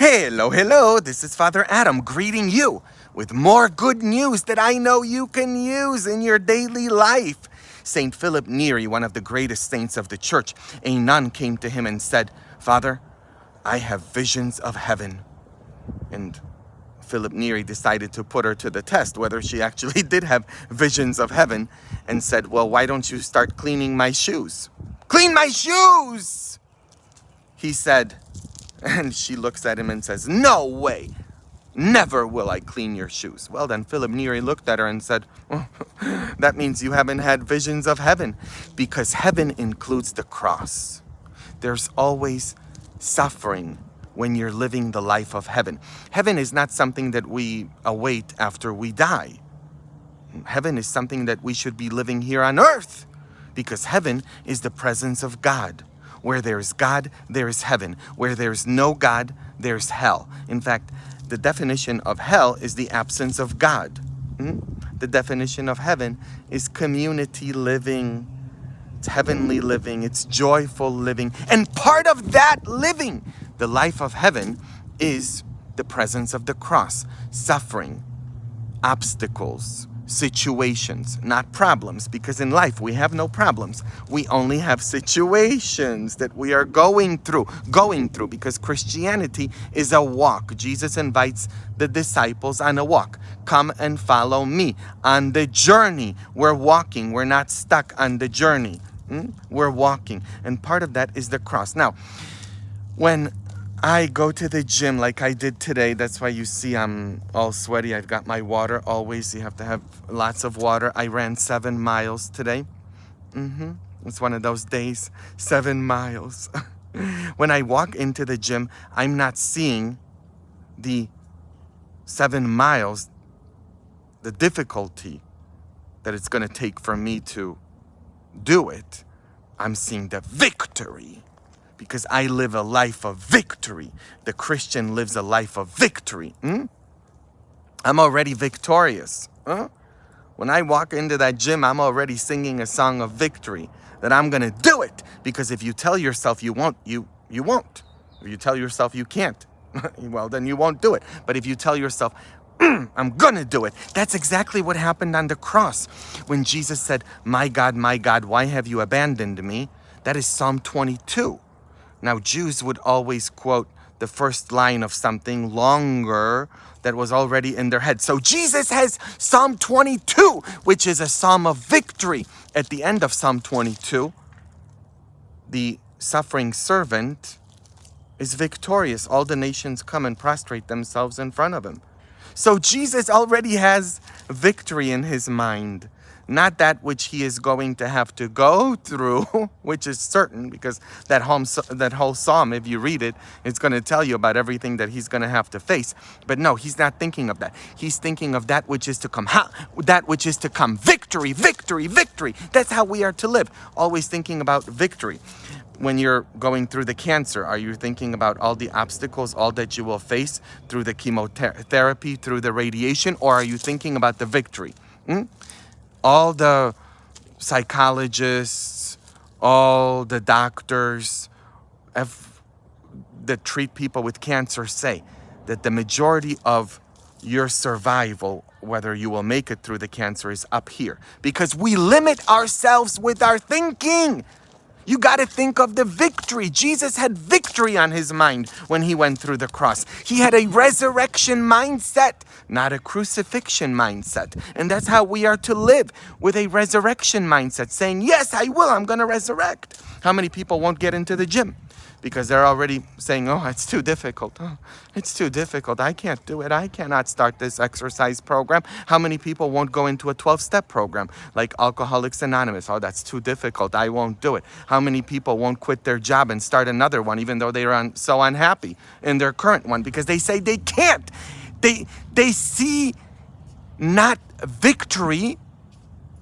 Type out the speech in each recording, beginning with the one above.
Hello, hello, this is Father Adam greeting you with more good news that I know you can use in your daily life. Saint Philip Neri, one of the greatest saints of the church, a nun came to him and said, "Father, I have visions of heaven." And Philip Neri decided to put her to the test, whether she actually did have visions of heaven, and said, "Well, why don't you start cleaning my shoes?" "Clean my shoes!" he said. And she looks at him and says, "No way, never will I clean your shoes." Well, then Philip Neri looked at her and said, "That means you haven't had visions of heaven, because heaven includes the cross. There's always suffering when you're living the life of heaven. Heaven is not something that we await after we die. Heaven is something that we should be living here on earth, because heaven is the presence of God. Where there's God, there is heaven. Where there's no God, there's hell. In fact, the definition of hell is the absence of God. The definition of heaven is community living. It's heavenly living. It's joyful living. And part of that living, the life of heaven, is the presence of the cross. Suffering, obstacles, situations, not problems, because in life we have no problems. We only have situations that we are going through, because Christianity is a walk. Jesus invites the disciples on a walk. Come and follow me on the journey. We're walking. We're not stuck on the journey. We're walking. And part of that is the cross. Now, when I go to the gym like I did today, that's why you see I'm all sweaty. I've got my water always. You have to have lots of water. I ran 7 miles today. It's one of those days, 7 miles. When I walk into the gym, I'm not seeing the 7 miles, the difficulty that it's going to take for me to do it. I'm seeing the victory, because I live a life of victory. The Christian lives a life of victory. I'm already victorious. When I walk into that gym, I'm already singing a song of victory, that I'm going to do it. Because if you tell yourself you won't, you won't. If you tell yourself you can't, well, then you won't do it. But if you tell yourself, I'm going to do it. That's exactly what happened on the cross. When Jesus said, my God, why have you abandoned me?" That is Psalm 22. Now, Jews would always quote the first line of something longer that was already in their head. So Jesus has Psalm 22, which is a psalm of victory. At the end of Psalm 22, the suffering servant is victorious. All the nations come and prostrate themselves in front of him. So Jesus already has victory in his mind. Not that which he is going to have to go through, which is certain, because that whole psalm, if you read it, it's going to tell you about everything that he's going to have to face. But no, he's not thinking of that. He's thinking of that which is to come. That which is to come. Victory, victory, victory. That's how we are to live. Always thinking about victory. When you're going through the cancer, are you thinking about all the obstacles, all that you will face through the chemotherapy, through the radiation, or are you thinking about the victory? All the psychologists, all the doctors that treat people with cancer say that the majority of your survival, whether you will make it through the cancer, is up here. Because we limit ourselves with our thinking. You got to think of the victory. Jesus had victory on his mind when he went through the cross. He had a resurrection mindset, not a crucifixion mindset. And that's how we are to live, with a resurrection mindset, saying, yes, I will. I'm going to resurrect. How many people won't get into the gym? Because they're already saying, oh, it's too difficult. Oh, it's too difficult. I can't do it. I cannot start this exercise program. How many people won't go into a 12-step program like Alcoholics Anonymous? Oh, that's too difficult. I won't do it. How many people won't quit their job and start another one, even though they are so unhappy in their current one, because they say they can't. They see not victory,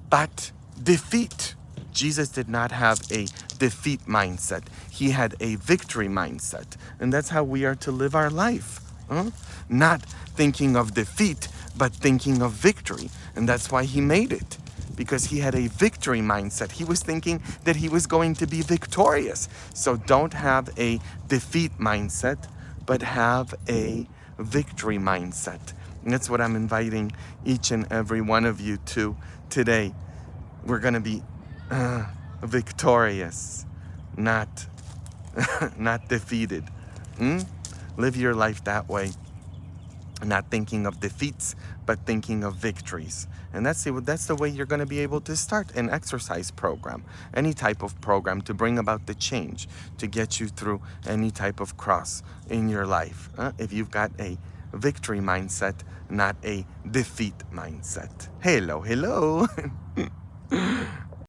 but defeat. Jesus did not have a defeat mindset. He had a victory mindset. And that's how we are to live our life. Not thinking of defeat, but thinking of victory. And that's why he made it. Because he had a victory mindset. He was thinking that he was going to be victorious. So don't have a defeat mindset. but have a victory mindset. And that's what I'm inviting each and every one of you to today. We're going to be victorious, not not defeated. Live your life that way. Not thinking of defeats, but thinking of victories. And that's the way you're going to be able to start an exercise program, any type of program to bring about the change, to get you through any type of cross in your life. If you've got a victory mindset, not a defeat mindset. Hello, hello.